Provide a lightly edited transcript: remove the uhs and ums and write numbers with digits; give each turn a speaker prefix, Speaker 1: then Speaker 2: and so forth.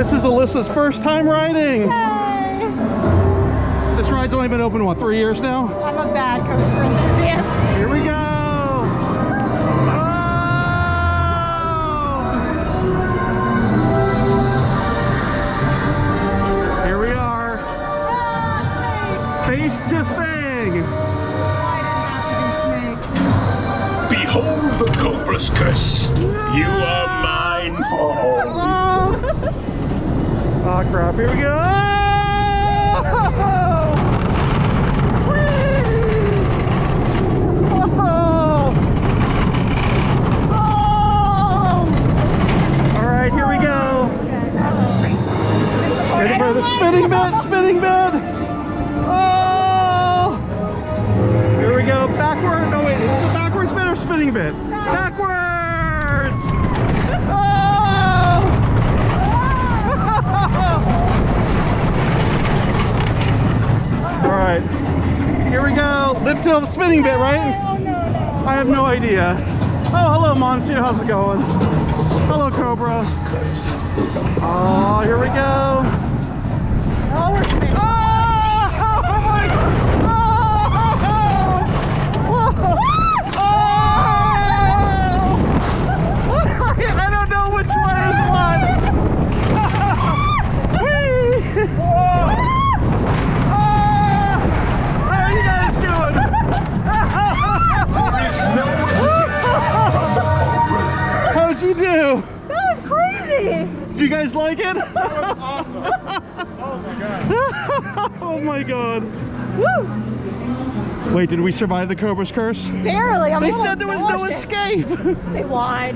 Speaker 1: This is Alyssa's first time riding.
Speaker 2: Yay!
Speaker 1: This ride's only been open, what, 3 years now?
Speaker 2: I'm a bad coaster enthusiast.
Speaker 1: Here we go. Oh! Here we are. Face to Fang.
Speaker 3: Behold the Cobra's curse. You are mine for all.
Speaker 1: Oh crap, here we go. Alright, here we go. Ready for the spinning bit, spinning bit. Oh! Here we go, backward. No, wait, is it the backwards bit or spinning bit? Backwards! Oh! Alright, here we go. Lift tilt spinning bit, right?
Speaker 2: Oh, no.
Speaker 1: I have no idea. Oh, hello, Monty. How's it going? Hello, Cobra. Oh, here we go.
Speaker 2: Oh, we're spinning.
Speaker 1: Oh, my God. I don't know which one is what. How are you guys doing?
Speaker 3: There is no escape from the Cobras.
Speaker 1: How'd you do?
Speaker 2: That was crazy.
Speaker 1: Do you guys like it?
Speaker 4: That was awesome. Oh my god.
Speaker 1: Oh my god.
Speaker 2: Woo!
Speaker 1: Wait, did we survive the Cobra's curse?
Speaker 2: Barely. I'm
Speaker 1: They
Speaker 2: a little
Speaker 1: said there was no
Speaker 2: nauseous.
Speaker 1: escape.
Speaker 2: They lied.